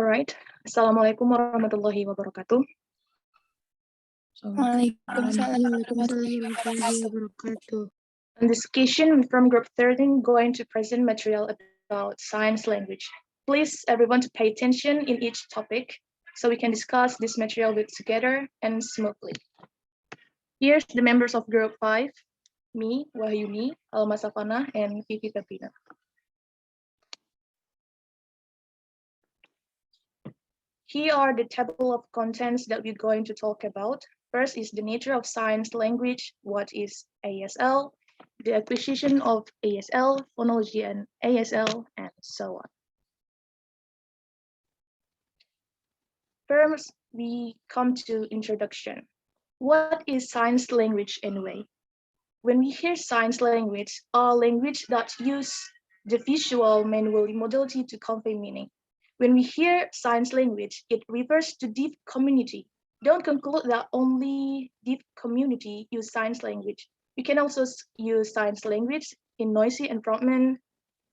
All right. Assalamualaikum warahmatullahi wabarakatuh. Waalaikumsalam warahmatullahi wabarakatuh. In this occasion, from Group 13, going to present material about science language. Please, everyone, to pay attention in each topic so we can discuss this material together and smoothly. Here's the members of Group 5, me, Wahyuni, Alma Savanah, and Vivi Febrina. Here are the table of contents that we're going to talk about. First is the nature of science language, what is ASL, the acquisition of ASL, phonology and ASL, and so on. First, we come to introduction. What is science language anyway? When we hear science language, a language that use the visual manual modality to convey meaning. When we hear science language, it refers to deep community. Don't conclude that only deep community use science language. We can also use science language in noisy environment,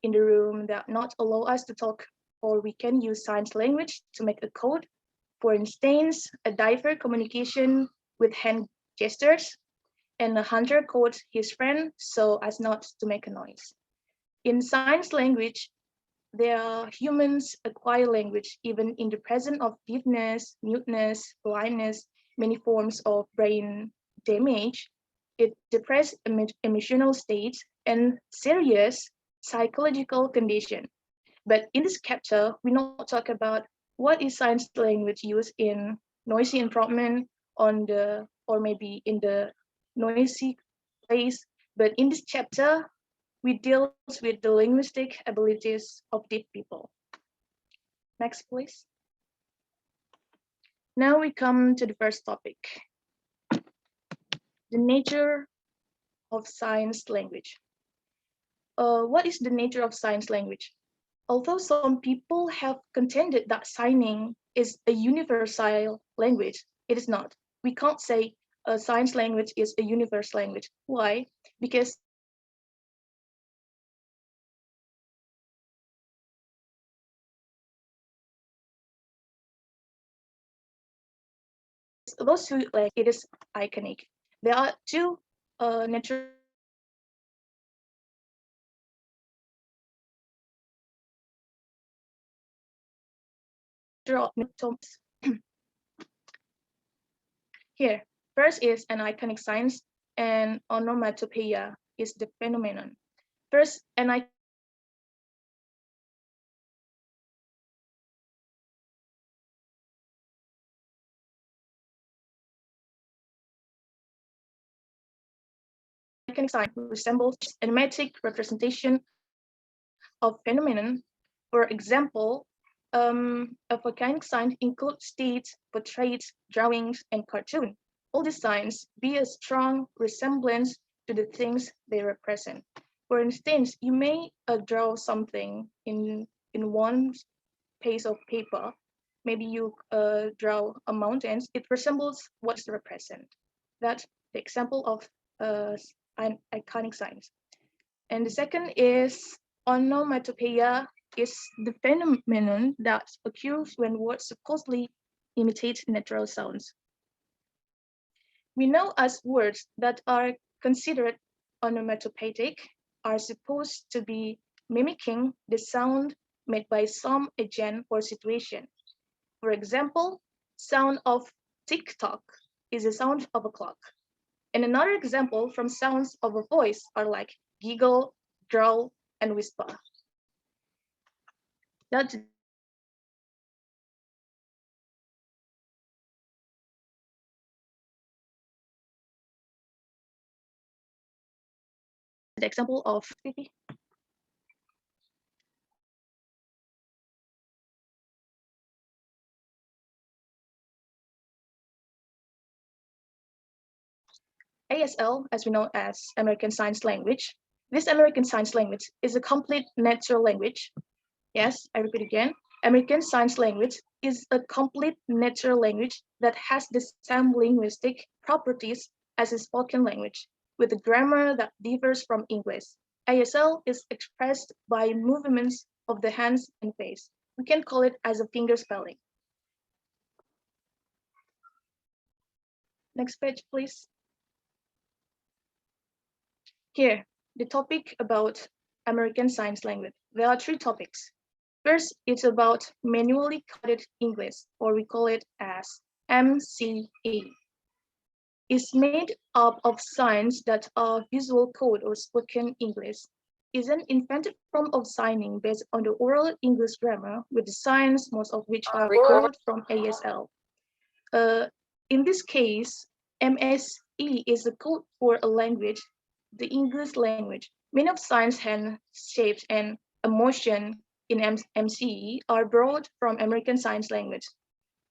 in the room that not allow us to talk, or we can use science language to make a code. For instance, a diver communication with hand gestures, and a hunter called his friend so as not to make a noise. In science language, humans acquire language even in the presence of deafness, muteness, blindness, many forms of brain damage. It depressed emotional states and serious psychological condition. But in this chapter, we not talk about what is science language used in noisy environment or maybe in the noisy place. But in this chapter, we deal with the linguistic abilities of deaf people. Next, please. Now we come to the first topic, the nature of science language. What is the nature of science language? Although some people have contended that signing is a universal language, it is not. We can't say a science language is a universal language. Why? Because those who like it is iconic. There are two natural tomes. Here, first is an iconic science, and onomatopoeia is the phenomenon. First, an iconic sign resembles animatic representation of phenomenon. For example, a volcanic sign includes states, portraits, drawings, and cartoons. All these signs bear a strong resemblance to the things they represent. For instance, you may draw something in one piece of paper. Maybe you draw a mountain. It resembles what it represents. That's the example of an iconic signs. And the second is onomatopoeia is the phenomenon that occurs when words supposedly imitate natural sounds. We know as words that are considered onomatopoeic are supposed to be mimicking the sound made by some agent or situation. For example, sound of tick-tock is the sound of a clock. And another example from sounds of a voice are like giggle, growl, and whisper. That's the example of Vivi. ASL, as we know as American Sign Language, this American Sign Language is a complete natural language. Yes, I repeat again, American Sign Language is a complete natural language that has the same linguistic properties as a spoken language, with a grammar that differs from English. ASL is expressed by movements of the hands and face. We can call it as a finger spelling. Next page, please. Here, the topic about American Sign Language. There are three topics. First, it's about manually coded English, or we call it as MCA. It's made up of signs that are visual code or spoken English. Is an invented form of signing based on the oral English grammar, with the signs, most of which are borrowed from ASL. In this case, MSE is a code for a language, the English language. Many of signs, hand shapes, and emotion in MCE are borrowed from American Sign Language.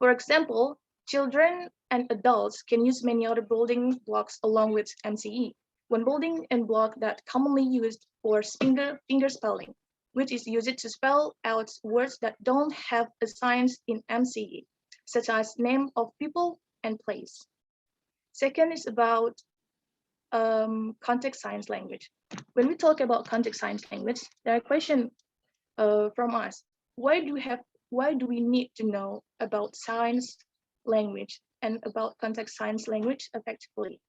For example, children and adults can use many other building blocks along with MCE. One building and block that commonly used for finger spelling, which is used to spell out words that don't have a sign in MCE, such as name of people and place. Second is about context signs language. When we talk about context signs language, there are questions from us. Why do we need to know about signs language and about context signs language effectively?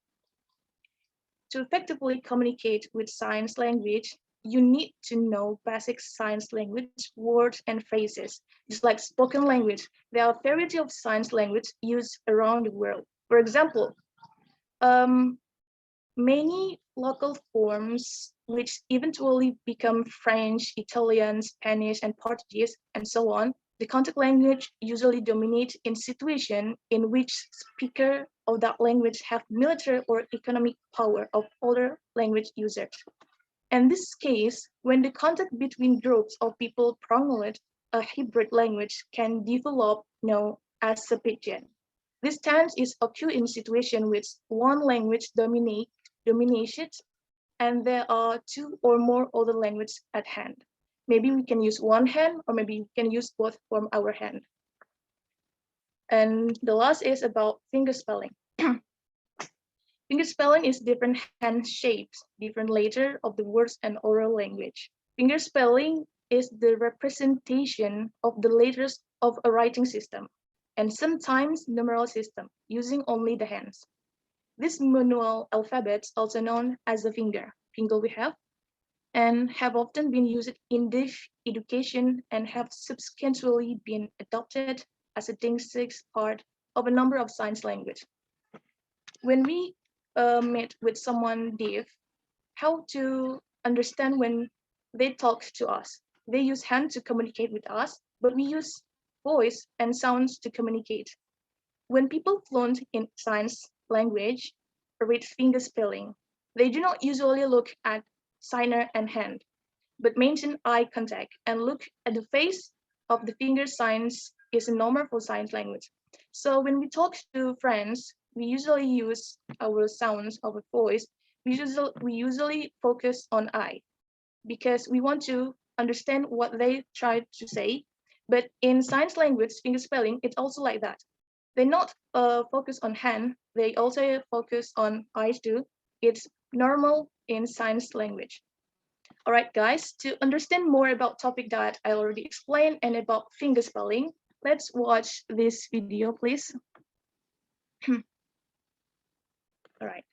To effectively communicate with signs language, you need to know basic signs language words and phrases. Just like spoken language, there are a variety of signs language used around the world. For example, many local forms which eventually become French, Italian, Spanish, and Portuguese, and so on, the contact language usually dominates in situations in which speakers of that language have military or economic power of other language users. In this case, when the contact between groups of people promulgate a hybrid language can develop known as a pidgin. This stance is occur in situations with one language dominates and there are two or more other languages at hand. Maybe we can use one hand or maybe we can use both from our hand. And the last is about finger spelling. Finger spelling is different hand shapes, different letters of the words and oral language. Finger spelling is the representation of the letters of a writing system and sometimes numeral system using only the hands. These manual alphabets, also known as the finger we have, and have often been used in deaf education and have subsequently been adopted as a distinct part of a number of signs language. When we meet with someone deaf, how to understand when they talk to us. They use hand to communicate with us, but we use voice and sounds to communicate. When people fluent in signs language read finger spelling, they do not usually look at signer and hand, but maintain eye contact and look at the face of the finger signs is normal for signs language. So when we talk to friends, we usually use our sounds of a voice. We usually focus on eye because we want to understand what they try to say. But in signs language, finger spelling, it's also like that. They not focus on hand, they also focus on eyes too. It's normal in signs language. All right, guys, to understand more about topic that I already explained and about finger spelling, let's watch this video, please. All right.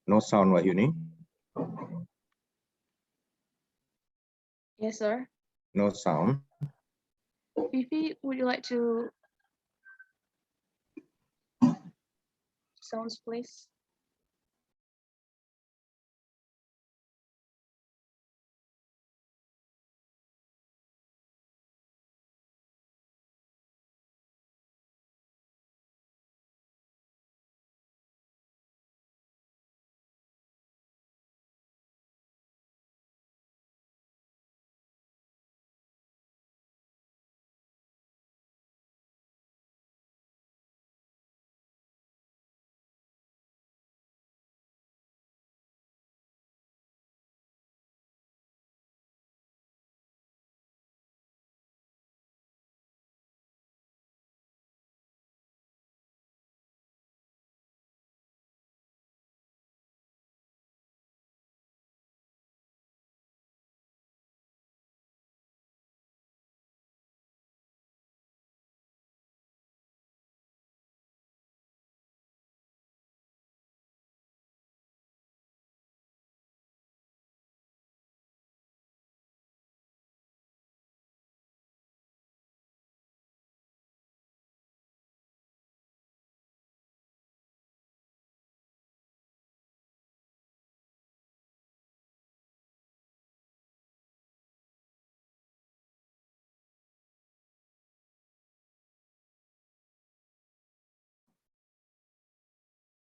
No sound, Wahyuni. Yes, sir. No sound. Vivi, would you like to sounds, please?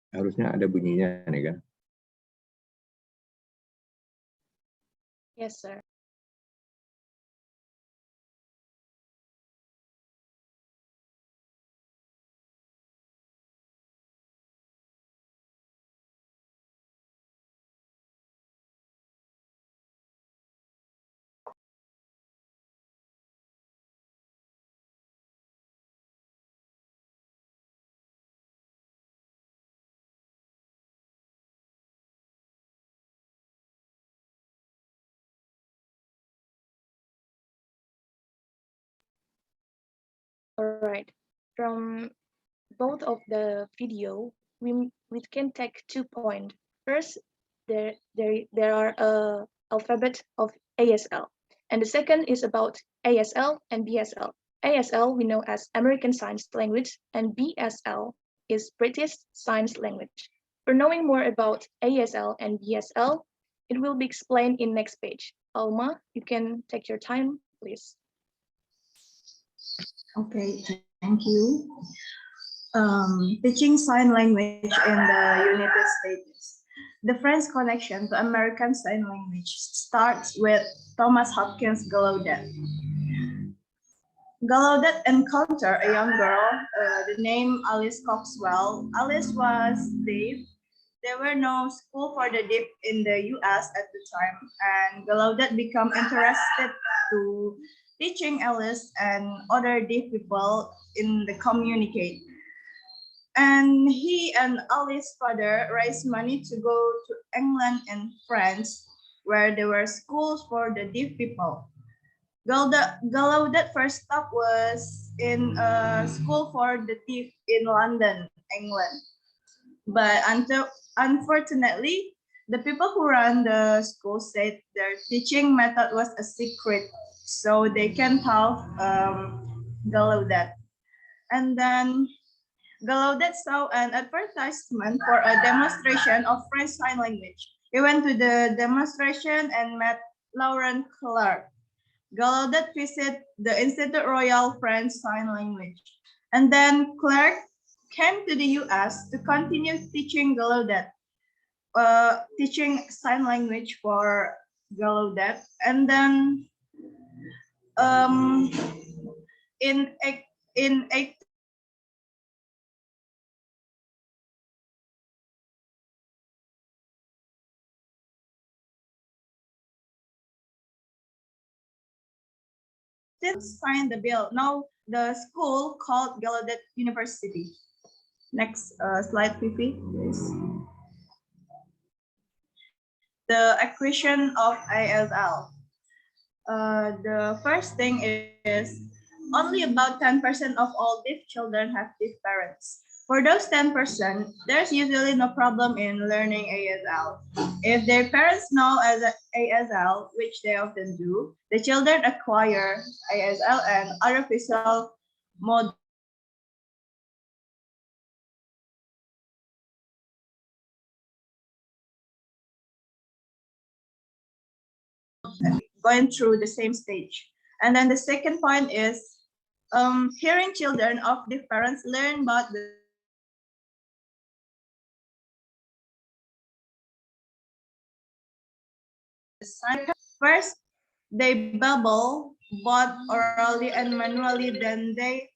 Harusnya ada bunyinya nih kan. Yes, sir. All right. From both of the video, we can take 2 points. First, there are alphabet of ASL, and the second is about ASL and BSL. ASL we know as American Sign Language, and BSL is British Sign Language. For knowing more about ASL and BSL, it will be explained in next page. Alma, you can take your time, please. Okay, thank you. Teaching sign language in the United States. The French connection to American Sign Language starts with Thomas Hopkins Gallaudet. Gallaudet encountered a young girl, the name Alice Coxwell. Alice was deaf. There were no school for the deaf in the US at the time, and Gallaudet became interested to teaching Alice and other deaf people in the communicate. And he and Alice's father raised money to go to England and France, where there were schools for the deaf people. Gallaudet first stop was in a school for the deaf in London, England. But unfortunately, the people who ran the school said their teaching method was a secret, so they can't tell Gallaudet. And then Gallaudet saw an advertisement for a demonstration of French Sign Language. He went to the demonstration and met Laurent Clark. Gallaudet visited the Institut Royal French Sign Language. And then Clark came to the US to continue teaching Gallaudet, teaching sign language for Gallaudet. And then in 18 signed the bill. Now the school called Gallaudet University. Next slide, Vivi, please. The acquisition of ASL. The first thing is only about 10% of all deaf children have deaf parents. For those 10%, there's usually no problem in learning ASL. If their parents know as ASL, which they often do, the children acquire ASL and other visual modes going through the same stage. And then the second point is hearing children of deaf parents learn about the sign. First, they babble both orally and manually, then they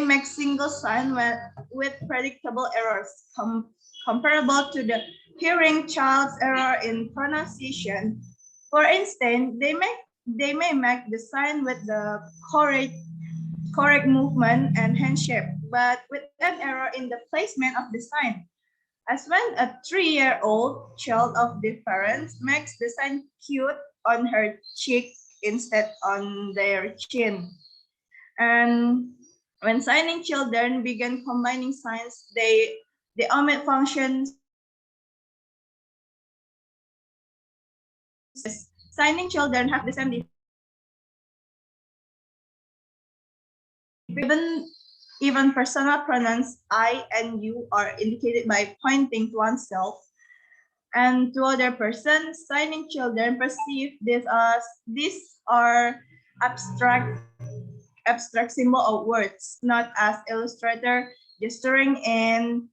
make single sign with predictable errors comparable to the hearing child's error in pronunciation. For instance, they may make the sign with the correct movement and hand shape, but with an error in the placement of the sign. As when a 3-year-old child of deaf parents makes the sign cute on her cheek instead on their chin. And when signing children begin combining signs, they omit functions. Signing children have the same even personal pronouns I and you are indicated by pointing to oneself and to other persons. Signing children perceive this as these are abstract symbol of words, not as illustrator gesturing in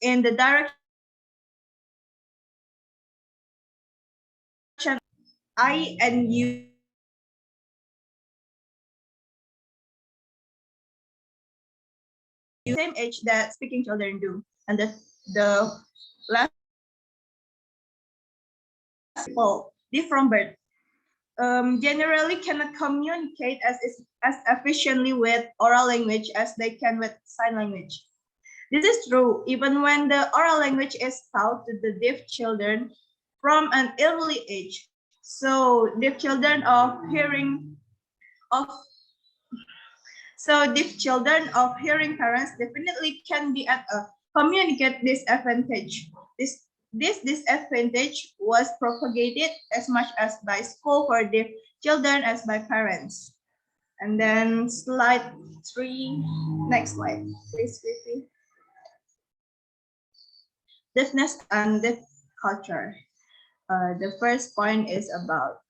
the direction I and you same age that speaking children do. And the last people deaf from birth generally cannot communicate as efficiently with oral language as they can with sign language. This is true even when the oral language is taught to the deaf children from an early age. So deaf children of hearing parents definitely can be at a communicate disadvantage. This disadvantage was propagated as much as by school for deaf children as by parents. And then slide 3, next slide, please, Vivi. Deafness and deaf culture. The first point is about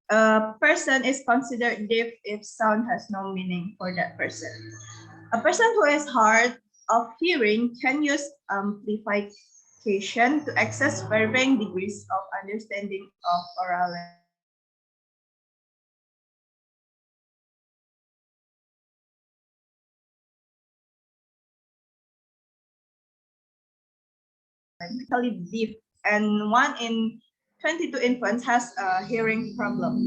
a person is considered deaf if sound has no meaning for that person. A person who is hard of hearing can use amplification to access varying degrees of understanding of oral language. Deaf, and 1 in 22 infants has a hearing problem.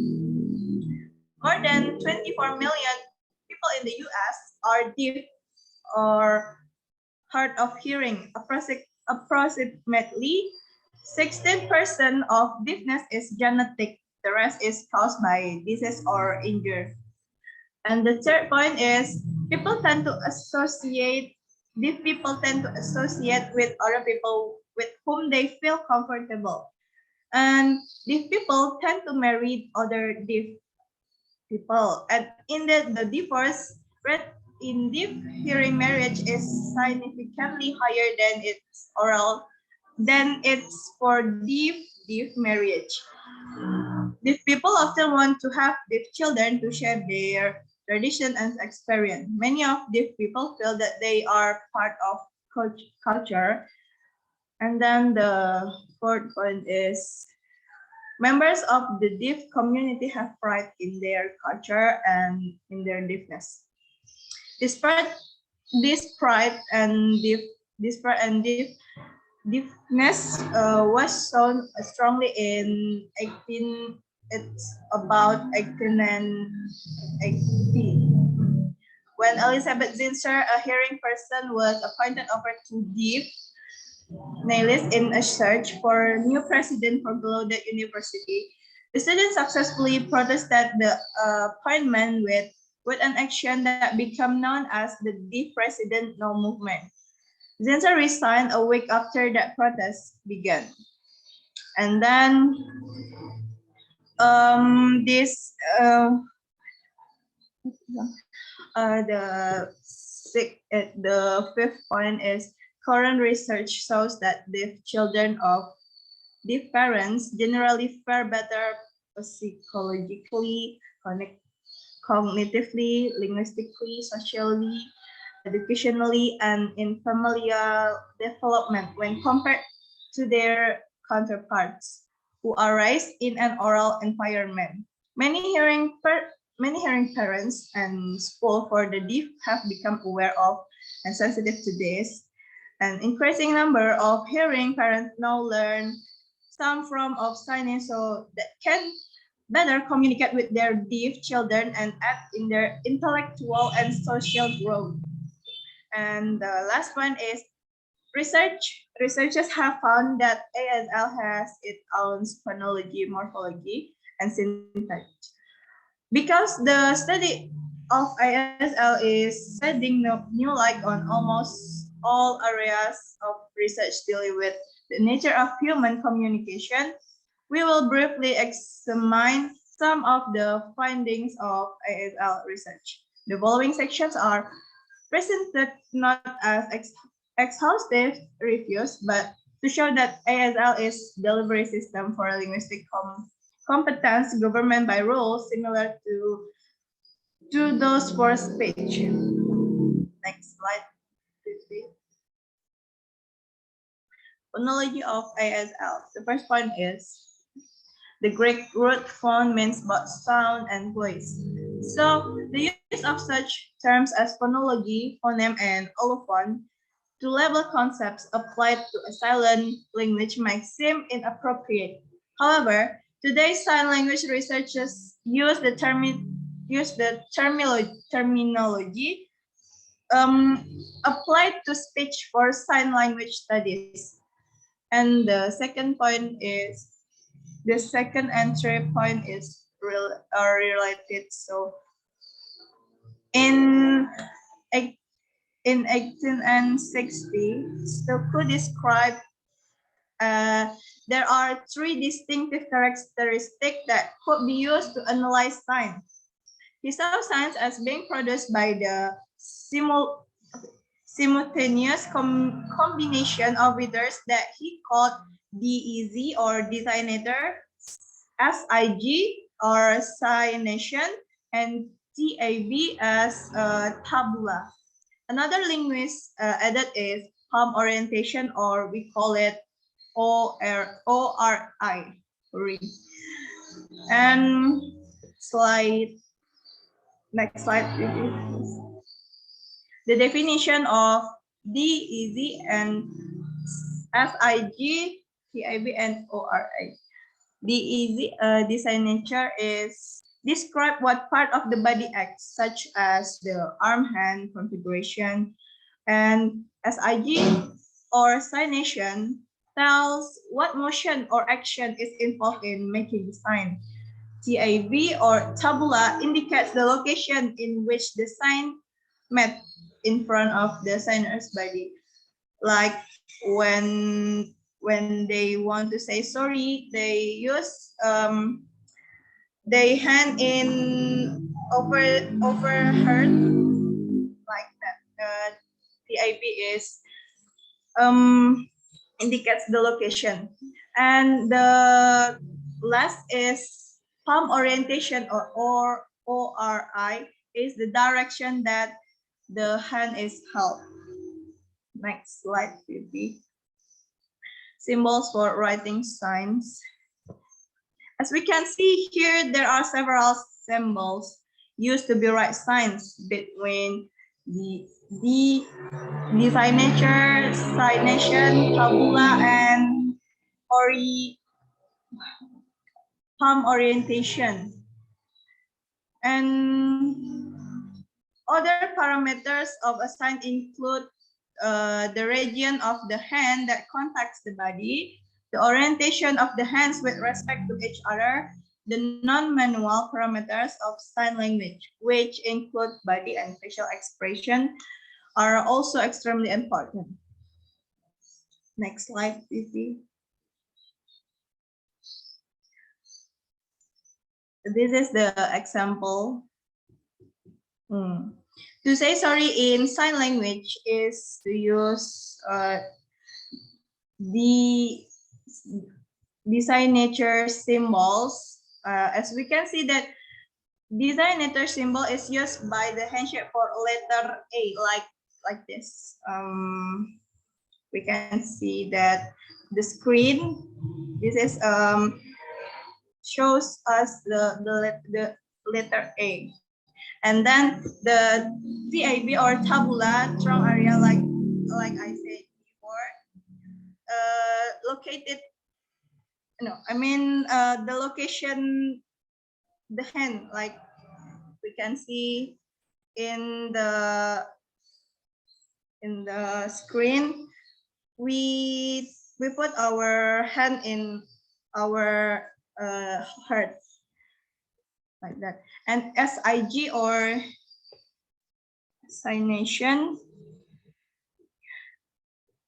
More than 24 million people in the US are deaf or hard of hearing. Approximately 16% of deafness is genetic. The rest is caused by disease or injury. And the third point is deaf people tend to associate with other people with whom they feel comfortable. And deaf people tend to marry other deaf people. And in the divorce rate in deaf hearing marriage is significantly higher than it's for deaf marriage. Deaf people often want to have deaf children to share their tradition and experience. Many of deaf people feel that they are part of culture. And then the fourth point is members of the deaf community have pride in their culture and in their deafness. Despite this pride and deafness was shown strongly in it's about 1880. When Elizabeth Zinser, a hearing person, was appointed over to deaf nihilists in a search for new president for Gallaudet University, the students successfully protested the appointment with with an action that became known as the Deaf President No movement. Zinser resigned a week after that protest began. And then this the fifth point is current research shows that deaf children of deaf parents generally fare better psychologically, cognitively, linguistically, socially, educationally, and in familial development when compared to their counterparts who are raised in an oral environment. Many hearing parents and school for the deaf have become aware of and sensitive to this. An increasing number of hearing parents now learn some form of signage so that can better communicate with their deaf children and aid in their intellectual and social growth. And the last one is researchers have found that ASL has its own phonology, morphology, and syntax. Because the study of ASL is shedding new light on almost all areas of research dealing with the nature of human communication, we will briefly examine some of the findings of ASL research. The following sections are presented not as exhaustive reviews, but to show that ASL is delivery system for linguistic competence government by rules similar to those for speech. Next slide, please. Phonology of ASL. The first point is the Greek root phone means both sound and voice. So the use of such terms as phonology, phoneme, and allophone to label concepts applied to a silent language might seem inappropriate. However, today's sign language researchers use the terminology applied to speech for sign language studies. And the second point is the second and third point is related. So in 1860, Stokoe described there are three distinctive characteristics that could be used to analyze signs. He saw signs as being produced by the simultaneous combination of letters that he called DEZ or designator, SIG or signation, and TAB as tabula. Another linguist added is palm orientation, or we call it ORI. And next slide, please. The definition of DEZ and SIG, TIB, and ORI. DEZ designature is describe what part of the body acts, such as the arm hand configuration, and SIG or signation tells what motion or action is involved in making the sign. TAB or tabula indicates the location in which the sign met in front of the signer's body. Like when they want to say sorry, they use they hand in overheard like that. TAB is indicates the location, and the last is palm orientation or ORI is the direction that the hand is held. Next slide, Vivi. Symbols for writing signs. As we can see here, there are several symbols used to be write signs between the designature, signation, tabula, and palm orientation. And other parameters of a sign include the region of the hand that contacts the body, the orientation of the hands with respect to each other, the non-manual parameters of sign language, which include body and facial expression, are also extremely important. Next slide, Vivi. This is the example. To say sorry in sign language is to use the designator symbols. As we can see that designator symbol is used by the handshake for letter A, like this. We can see that the screen. This is shows us the letter A, and then the TAB or tabula trunk area, like I said before, located. No, I mean the location, the hand, like we can see in the screen. We put our hand in our heart, like that. And SIG or signation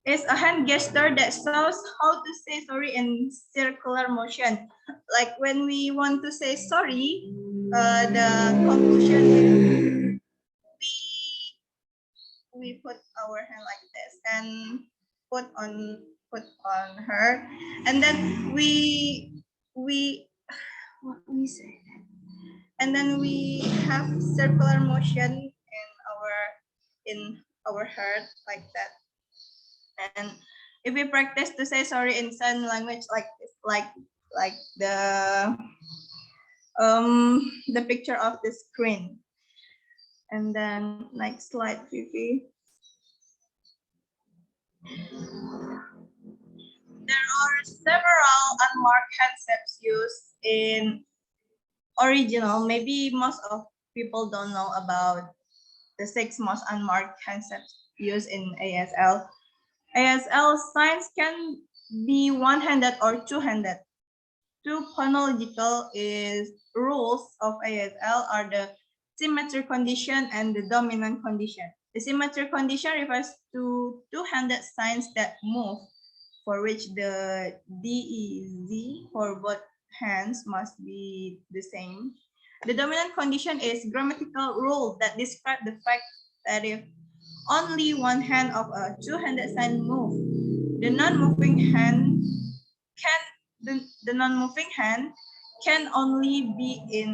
is a hand gesture that shows how to say sorry in circular motion. Like when we want to say sorry, the conclusion is we put our hand like this and put on her, and then we what we say, and then we have circular motion in our heart, like that. And if we practice to say sorry in sign language like this, like the picture of the screen. And then next slide, Vivi. There are several unmarked concepts used in original. Maybe most of people don't know about the 6 most unmarked concepts used in ASL. ASL signs can be one-handed or two-handed. Two phonological rules of ASL are the symmetric condition and the dominant condition. The symmetric condition refers to two-handed signs that move, for which the DEZ for both hands must be the same. The dominant condition is grammatical rule that describe the fact that if only one hand of a two-handed sign move, the non-moving hand can only be in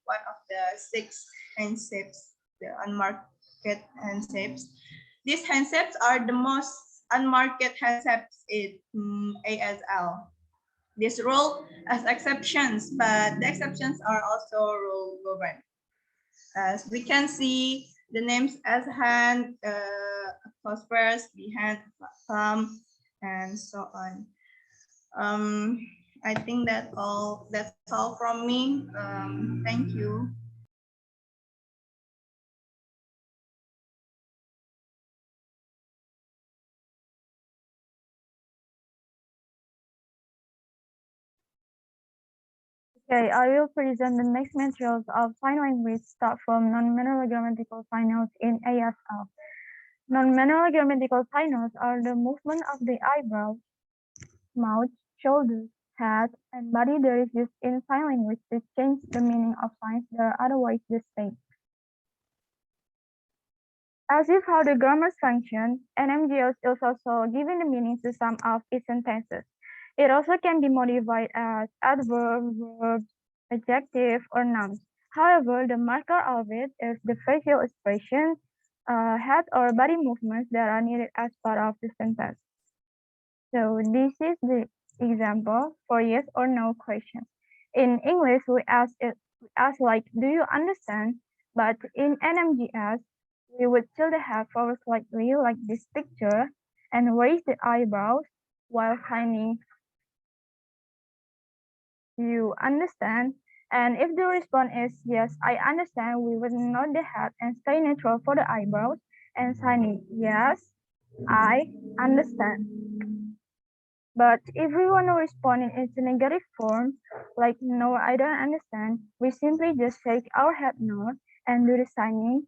one of the 6 hand shapes, the unmarked hand shapes. These hand shapes are the most unmarked hand shapes in ASL. This rule has exceptions, but the exceptions are also rule governed. As we can see, the names as hand, phosphorus, behind, thumb, and so on. I think that's all from me. Thank you. Okay, I will present the next materials of sign language start from non-manual grammatical signals in ASL. Non-manual grammatical signals are the movement of the eyebrows, mouth, shoulders, head, and body that is used in sign language to change the meaning of signs that are otherwise the same. As if how the grammars function, NMGS is also giving the meaning to some of its sentences. It also can be modified as adverb, verb, adjective, or noun. However, the marker of it is the facial expression, head or body movements that are needed as part of the sentence. So this is the example for yes or no question. In English, we ask like, do you understand? But in NMGS, we would tilt the head forward slightly like this picture and raise the eyebrows while signing you understand. And if the response is yes, I understand, we would nod the head and stay neutral for the eyebrows and signing yes, I understand. But if we want to respond in its negative form, like no, I don't understand, we simply just shake our head no and do the signing.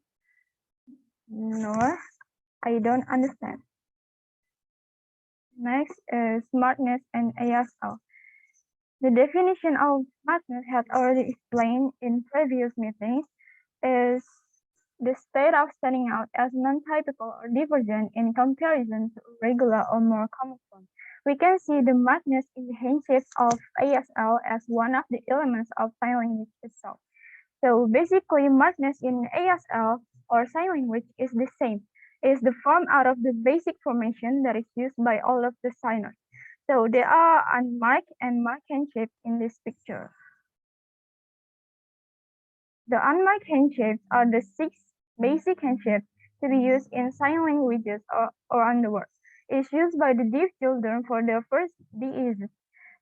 No, I don't understand. Next is smartness and ASL. The definition of smartness had already explained in previous meetings is the state of standing out as non-typical or divergent in comparison to regular or more common form. We can see the markedness in the handshapes of ASL as one of the elements of sign language itself. So basically, markedness in ASL or sign language is the same. It is the form out of the basic formation that is used by all of the signers. So there are unmarked and marked handshapes in this picture. The unmarked handshapes are the 6 basic handshapes to be used in sign languages or around the world. It's used by the deaf children for their first DEs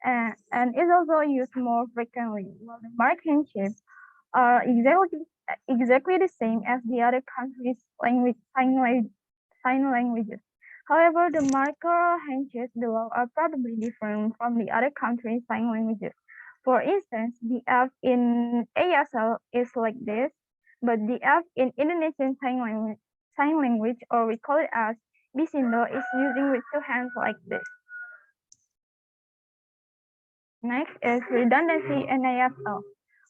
and is also used more frequently, while the marked handshapes are exactly the same as the other countries' sign languages. However, the marker handshakes below are probably different from the other countries' sign languages. For instance, the F in ASL is like this, but the F in Indonesian sign language, or we call it as bisindo, is using with 2 hands like this. Next is redundancy in ASL.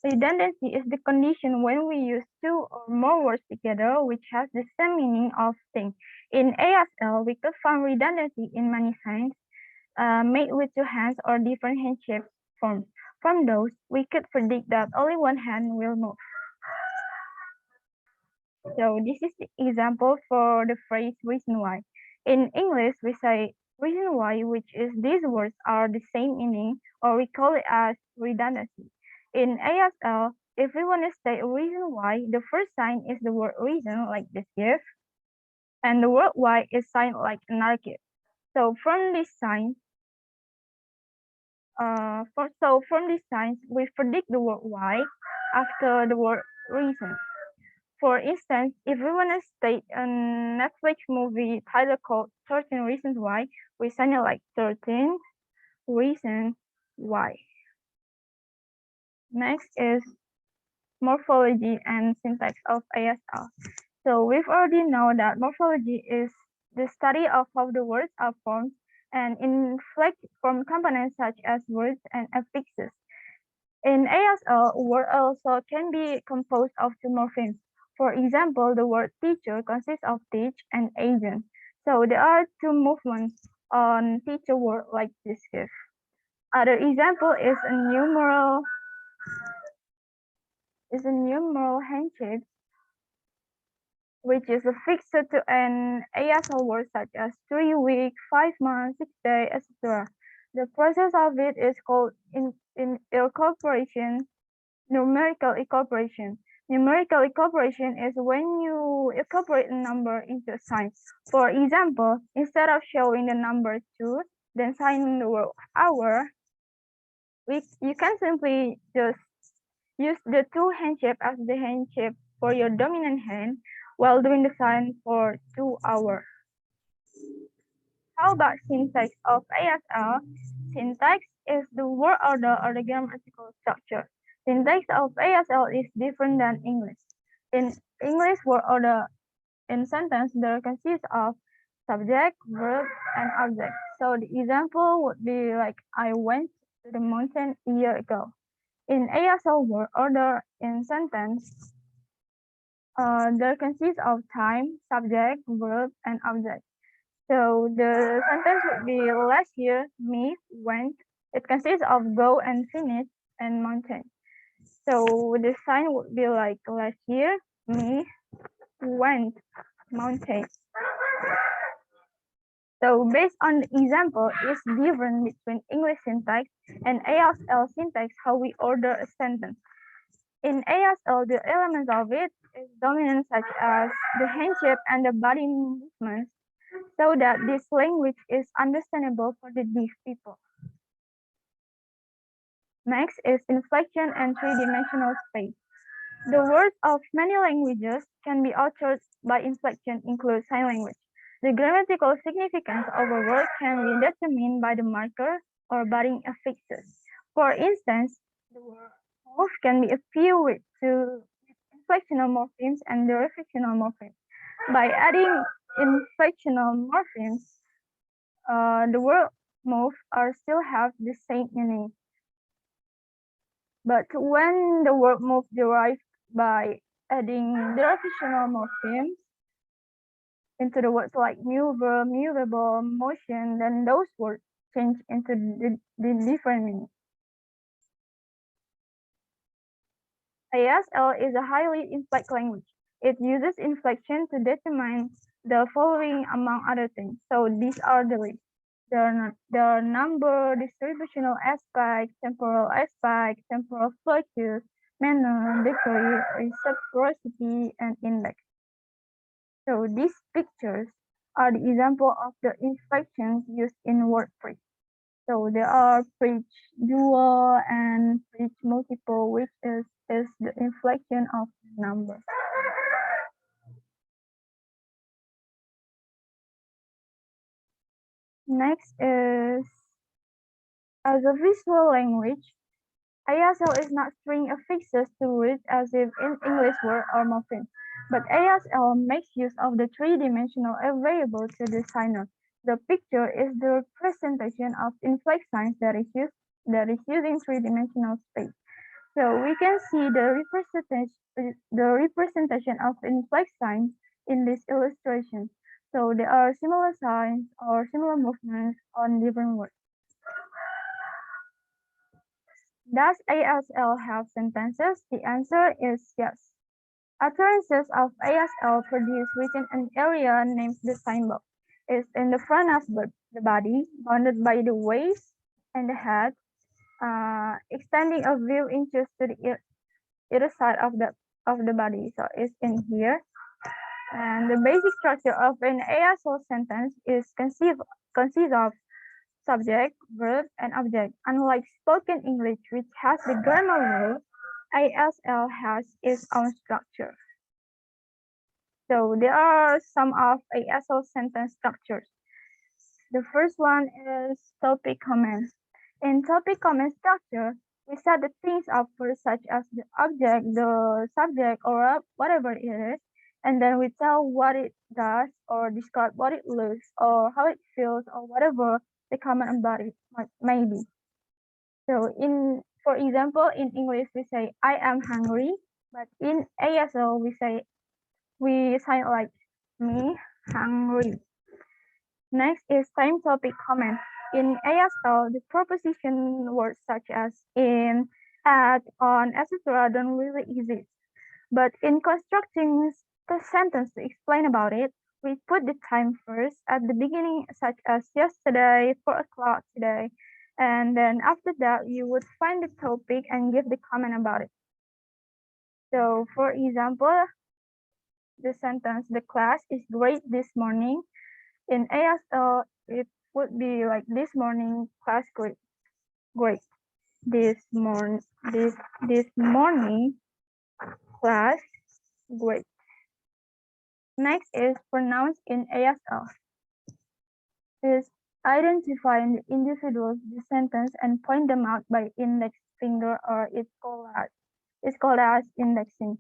Redundancy is the condition when we use 2 or more words together which has the same meaning of thing. In ASL, we could find redundancy in many signs made with 2 hands or different handshake forms. From those, we could predict that only one hand will move. So this is the example for the phrase reason why. In English, we say reason why, which is these words are the same meaning, or we call it as redundancy. In ASL, if we want to state a reason why, the first sign is the word reason, like this gift, and the word why is signed like another gift. So from these signs, we predict the word why after the word reason. For instance, if we want to state a Netflix movie title called 13 Reasons Why, we sign it like 13 Reasons Why. Next is morphology and syntax of ASL. So we've already know that morphology is the study of how the words are formed and inflect from components such as words and affixes. In ASL, a word also can be composed of 2 morphemes. For example, the word teacher consists of teach and agent. So there are 2 movements on teacher word like this here. Other example is a numeral handshake, which is affixed to an ASL word such as 3 weeks, 5 months, 6 days, etc. The process of it is called in incorporation, numerical incorporation. Numerical incorporation is when you incorporate a number into a sign. For example, instead of showing the number 2, then signing the word hour, you can simply just use the 2 handshake as the handshake for your dominant hand while doing the sign for 2 hours. How about syntax of ASL? Syntax is the word order or the grammatical structure. Syntax of ASL is different than English. In English word order in sentence, there consists of subject, verb, and object. So the example would be like, I went to the mountain a year ago. In ASL word order in sentence, there consists of time, subject, verb, and object. So the sentence would be last year, me went. It consists of go and finish and mountain. So the sign would be like last year, me went mountain. So based on the example, it's different between English syntax and ASL syntax how we order a sentence. In ASL, the elements of it is dominant such as the handshake and the body movements, so that this language is understandable for the deaf people. Next is inflection and 3-dimensional space. The words of many languages can be altered by inflection, include sign language. The grammatical significance of a word can be determined by the marker or barring affixes. For instance, the word move can be appeared with two inflectional morphemes and the reflectional morphemes. By adding inflectional morphemes, the word move are still have the same meaning. But when the word move derived by adding the reflectional morphemes into the words like mover, movable, motion, then those words change into the different meaning. ASL is a highly inflect language. It uses inflection to determine the following among other things. So these are the list. The number, distributional aspect, temporal fluctuations, manner, degree, reciprocity, and index. So these pictures are the example of the inflections used in word bridge. So there are bridge dual and bridge multiple, which is the inflection of the number. Next is, as a visual language, ASL is not string affixes to words as if in English word or morpheme, but ASL makes use of the three-dimensional available to the signer. The picture is the representation of inflex signs that is used in three-dimensional space. So we can see the representation of inflex signs in this illustration. So there are similar signs or similar movements on different words. Does ASL have sentences? The answer is yes. Utterances of ASL produced within an area named the signbox is in the front of the body, bounded by the waist and the head, extending a few inches to the either side of the body. So it's in here. And the basic structure of an ASL sentence is consists of subject, verb, and object. Unlike spoken English, which has the grammar rule, ASL has its own structure. So there are some of ASL sentence structures. The first one is topic comment. In topic comment structure, we set the things up first, such as the object, the subject, or whatever it is, and then we tell what it does, or describe what it looks, or how it feels, or whatever the comment about it may be. So for example, in English we say I am hungry, but in ASL we sound like me hungry. Next is time topic comment. In ASL, the preposition words such as in, at, on, etc. don't really exist. But in constructing the sentence to explain about it, we put the time first at the beginning, such as yesterday, 4 o'clock today. And then after that, you would find the topic and give the comment about it. So for example, the sentence, the class is great this morning. In ASL, it would be like this morning, class great. This morning, class great. Next is pronouns in ASL. Is identifying the individuals, the sentence, and point them out by index finger, or it's called as indexing.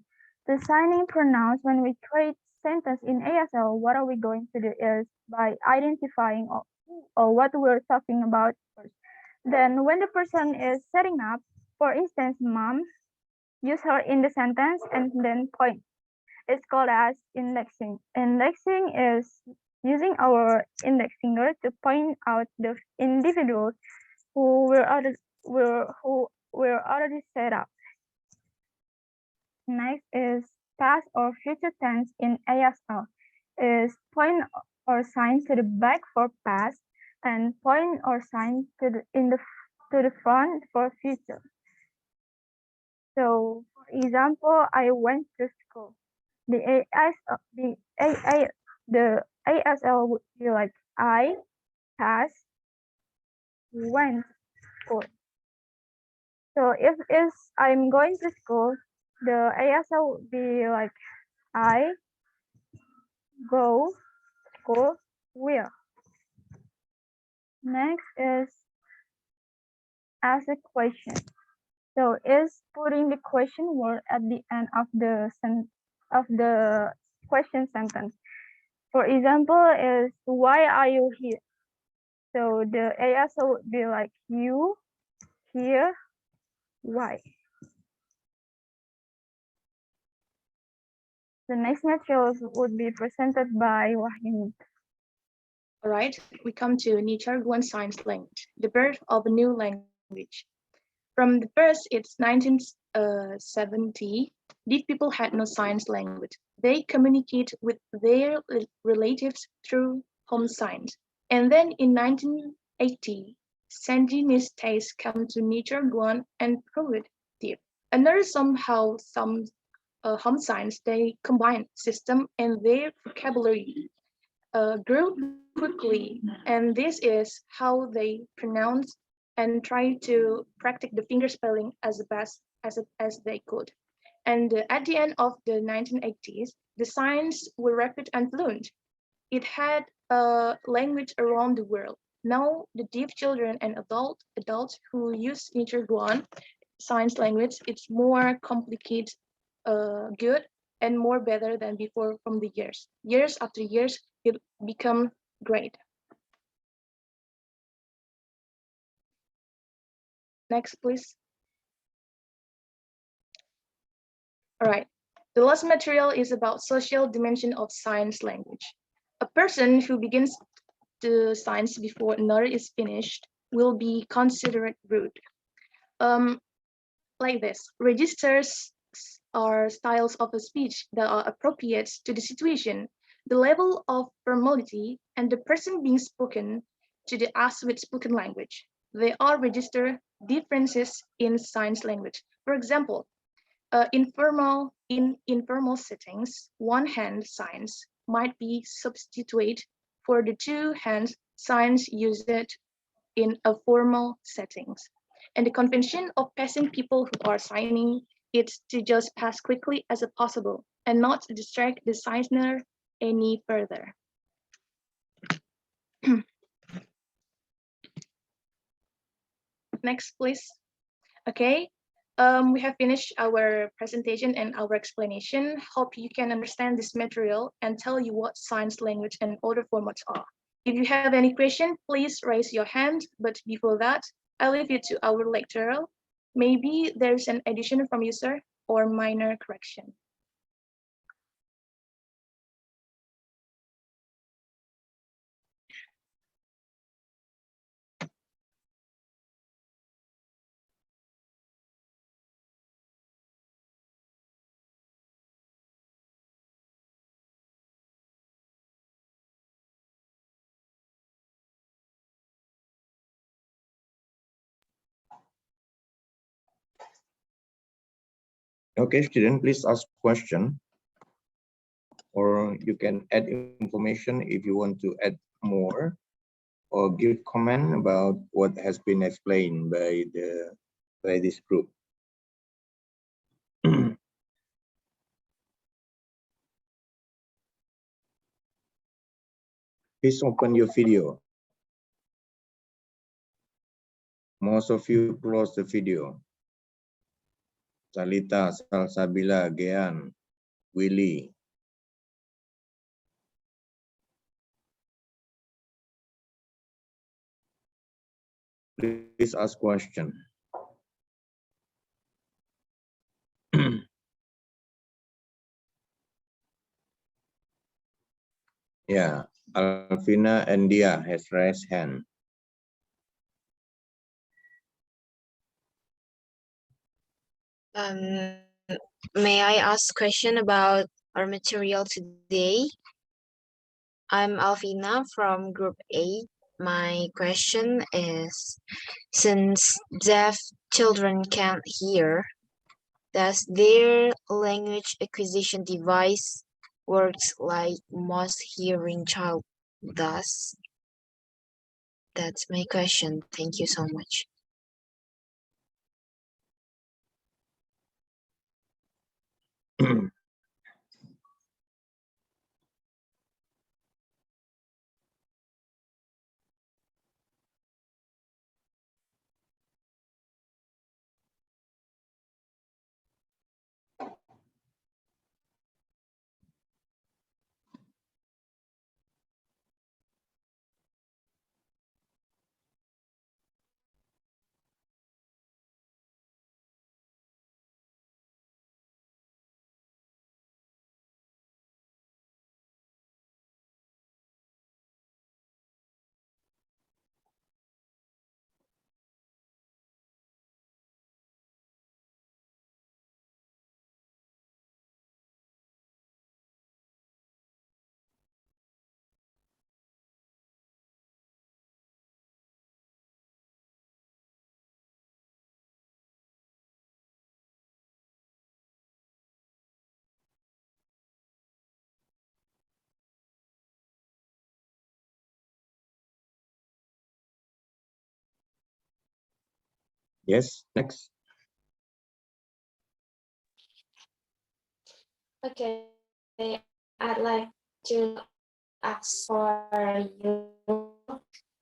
Designing pronouns when we create sentence in ASL, what are we going to do is by identifying or what we're talking about first. Then when the person is setting up, for instance, mom, use her in the sentence and then point. It's called as indexing. Indexing is using our index finger to point out the individuals who were already set up. Next is past or future tense in ASL. Is point or sign to the back for past and point or sign to the front for future. So, for example, I went to school. The ASL would be like I has went school. So if I'm going to school, the ASL would be like I go school will. Next is ask a question. So is putting the question word at the end of the question sentence. For example, is why are you here? So the ASO would be like you, here, why? The next materials would be presented by Wahyuni. All right, we come to Nicaragua Science Language, the birth of a new language. From the first, it's 1970, these people had no science language. They communicate with their relatives through home signs. And then in 1980, Sandinistas come to Nicaragua and proved it. Another somehow some home signs, they combine system and their vocabulary grew quickly, and this is how they pronounce and try to practice the finger spelling as best as they could. And at the end of the 1980s, the signs were rapid and fluent. It had a language around the world. Now, the deaf children and adults who use Nicaraguan science language, it's more complicated, good, and more better than before from the years. Years after years, it become great. Next, please. All right. The last material is about social dimension of science language. A person who begins the science before another is finished will be considered rude. Um, like this, registers are styles of a speech that are appropriate to the situation, the level of formality, and the person being spoken to the as with spoken language. They all register differences in science language. For example, in informal settings, one-hand signs might be substituted for the two-hand signs used in a formal settings. And the convention of passing people who are signing it to just pass quickly as possible and not distract the signer any further. Next, please. Okay, we have finished our presentation and our explanation. Hope you can understand this material and tell you what science language and other formats are. If you have any question, please raise your hand. But before that, I leave you to our lecturer. Maybe there's an addition from you, sir, or minor correction. Okay, student, please ask question, or you can add information if you want to add more, or give comment about what has been explained by this group. Please open your video. Most of you close the video. Salita, Salsabila, Gian, Willy. Please ask question. Yeah, Alvina and Dia has raised hand. May I ask question about our material today? I'm Alvina from Group 8. My question is, since deaf children can't hear, does their language acquisition device works like most hearing child does? That's my question. Thank you so much. Yes, next. Okay, I'd like to ask for you.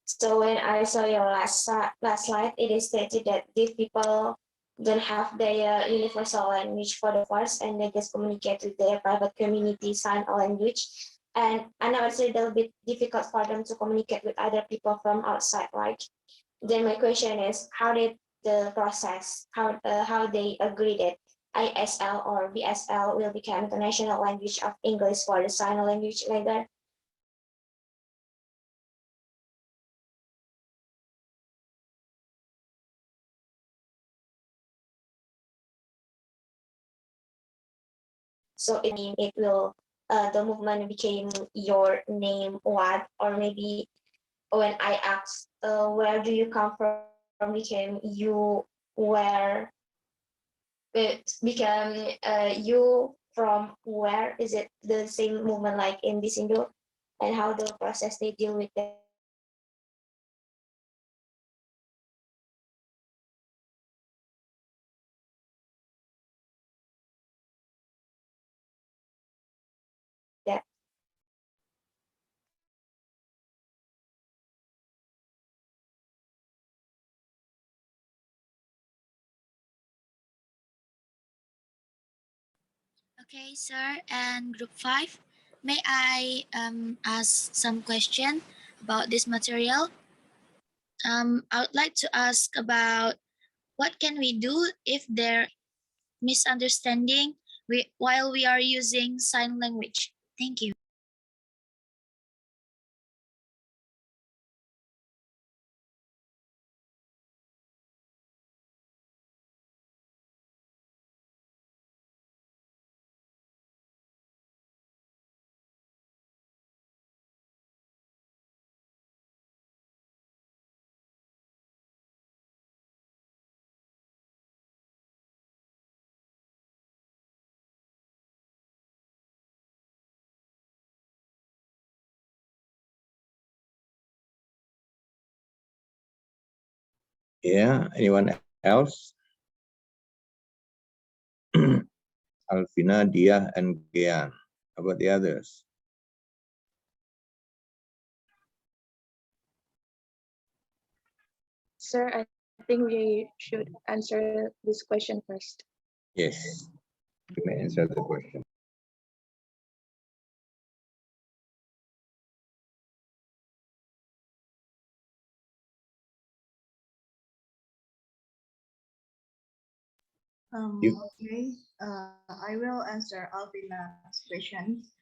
So when I saw your last slide, it is stated that these people don't have their universal language for the first, and they just communicate with their private community sign language. And I know it's a little bit difficult for them to communicate with other people from outside, right? Then my question is, how did the process, how they agreed that ISL or BSL will become the national language of English for the sign language later? So it will, the movement became your name what, or maybe when I asked, where do you come from, became you where, it became you from where, is it the same movement like in this Indo, and how the process they deal with that? Okay, sir, and group 5, may I ask some question about this material? I would like to ask about what can we do if there misunderstanding while we are using sign language. Thank you. Yeah, anyone else? Alvina, Dia, and Gian. How about the others? Sir, I think we should answer this question first. Yes, you may answer the question. You- Okay, I will answer Alvina's questions.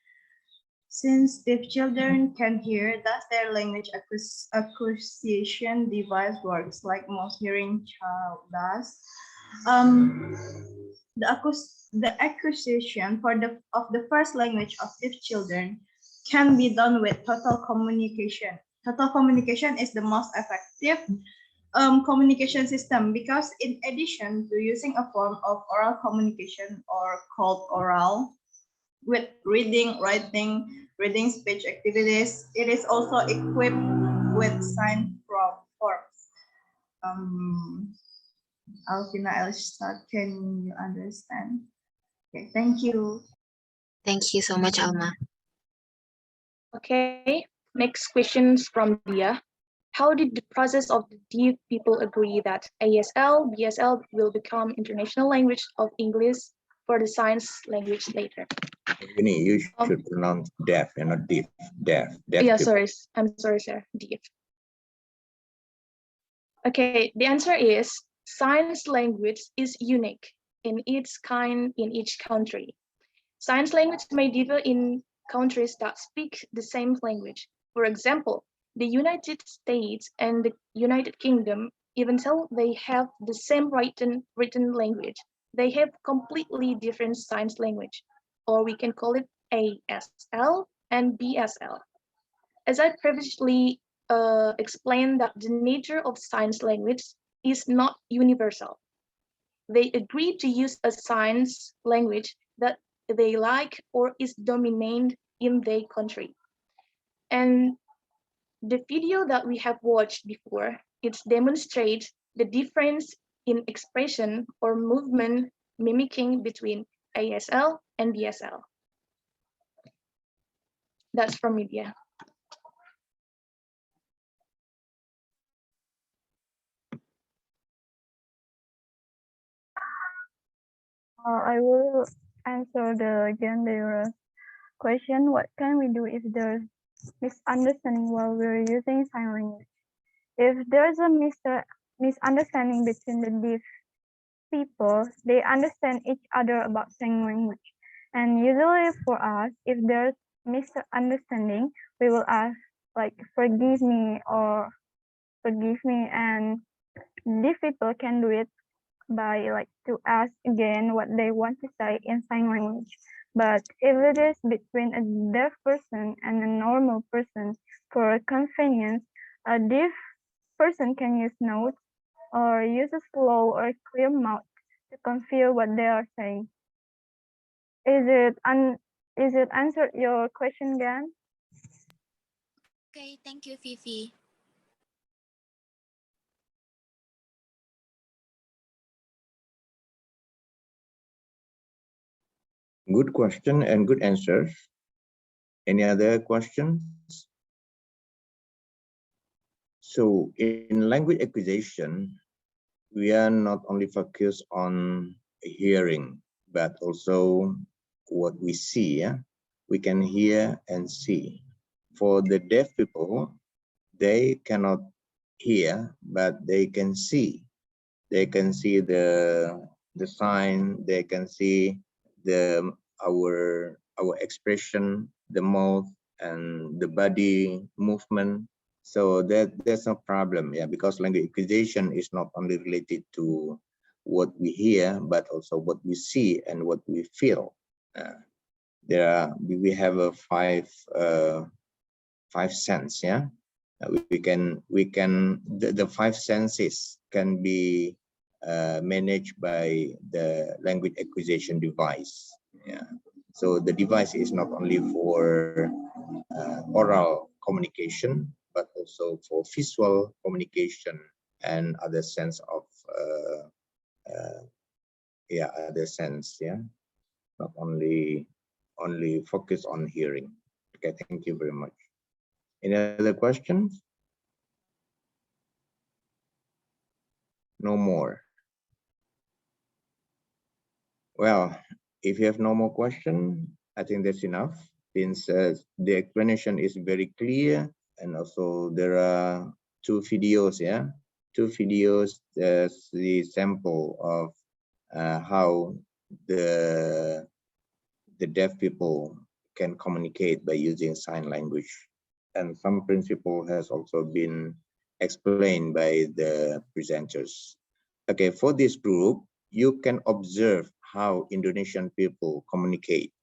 Since deaf children can hear, does their language acquisition device works like most hearing child does? Um, the acquisition of the first language of deaf children can be done with total communication. Total communication is the most effective communication system because in addition to using a form of oral communication or called oral, with reading, writing, reading speech activities, it is also equipped with sign forms. Um, Alvina, Elsa, can you understand? Okay, thank you. Thank you so much, Alma. Okay, next questions from Dia. How did the process of the deaf people agree that ASL, BSL will become international language of English for the science language later? You should pronounce deaf and not deaf. Deaf. Yeah, people. sorry. I'm sorry, sir. Deaf. Okay, the answer is science language is unique in its kind in each country. Science language may differ in countries that speak the same language. For example, the United States and the United Kingdom, even though they have the same written language, they have completely different science language, or we can call it ASL and BSL. As I previously explained that the nature of science language is not universal. They agree to use a science language that they like or is dominant in their country. And the video that we have watched before, it demonstrates the difference in expression or movement mimicking between ASL and BSL. That's from media. I will answer the gender question. What can we do if there's misunderstanding while we're using sign language? If there's a misunderstanding between the deaf people, they understand each other about sign language. And usually for us, if there's misunderstanding, we will ask like forgive me or forgive me, and deaf people can do it by like to ask again what they want to say in sign language. But if it is between a deaf person and a normal person, for convenience, a deaf person can use notes or use a slow or clear mouth to convey what they are saying. Is it answered your question, Gan? Okay, thank you, Vivi. Good question and good answers. Any other questions? So in language acquisition, we are not only focused on hearing, but also what we see. Yeah? We can hear and see. For the deaf people, they cannot hear, but they can see. They can see the sign. They can see our expression, the mouth, and the body movement. So there's no problem, yeah, because language acquisition is not only related to what we hear, but also what we see and what we feel. We have a five sense, yeah. The five senses can be managed by the language acquisition device. Yeah. So the device is not only for oral communication, but also for visual communication and other sense of other sense. Yeah, not only focus on hearing. Okay, thank you very much. Any other questions? No more. Well, if you have no more question, I think that's enough. Since the explanation is very clear, and also there are two videos, yeah, two videos. There's the sample of how the deaf people can communicate by using sign language, and some principle has also been explained by the presenters. Okay, for this group, you can observe how Indonesian people communicate,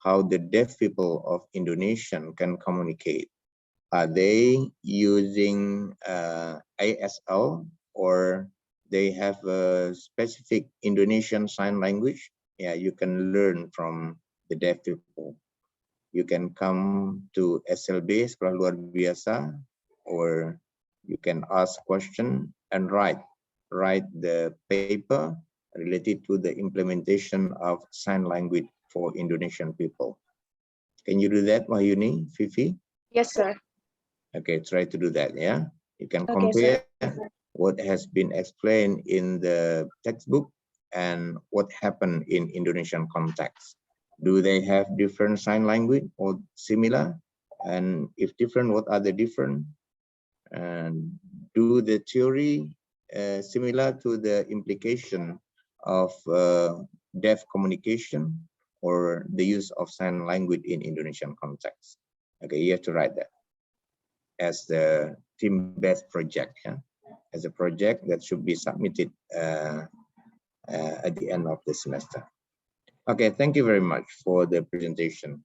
how the deaf people of Indonesia can communicate. Are they using ASL, or they have a specific Indonesian sign language? Yeah, you can learn from the deaf people. You can come to SLB, Sekolah Luar Biasa, or you can ask question and write the paper related to the implementation of sign language for Indonesian people. Can you do that, Wahyuni, Vivi? Yes, sir. Okay, try to do that, yeah? You can Okay, sir. compare what has been explained in the textbook and what happened in Indonesian context. Do they have different sign language or similar? And if different, what are the different? And do the theory similar to the implication of deaf communication or the use of sign language in Indonesian context? Okay, you have to write that as the team-based project, yeah? As a project that should be submitted at the end of the semester. Okay, thank you very much for the presentation.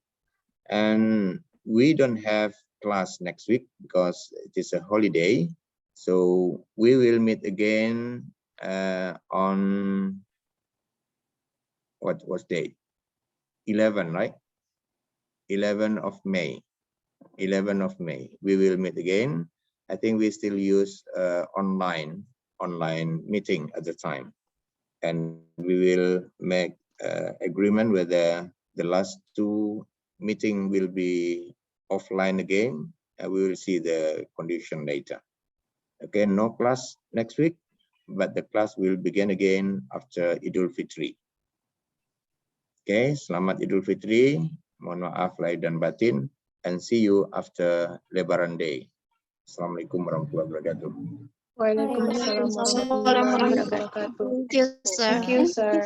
And we don't have class next week because it is a holiday. So we will meet again on what was date? 11, right? 11 of May. 11 of May. We will meet again. I think we still use online online meeting at the time. And we will make agreement whether the last 2 meeting will be offline again. We will see the condition later. Okay, no class next week, but the class will begin again after Idul Fitri. Okay, selamat Idul Fitri. Mohon maaf lahir dan batin, and see you after Lebaran Day. Assalamualaikum warahmatullahi wabarakatuh. Waalaikumsalam warahmatullahi wabarakatuh. Thank you, sir. Thank you, sir.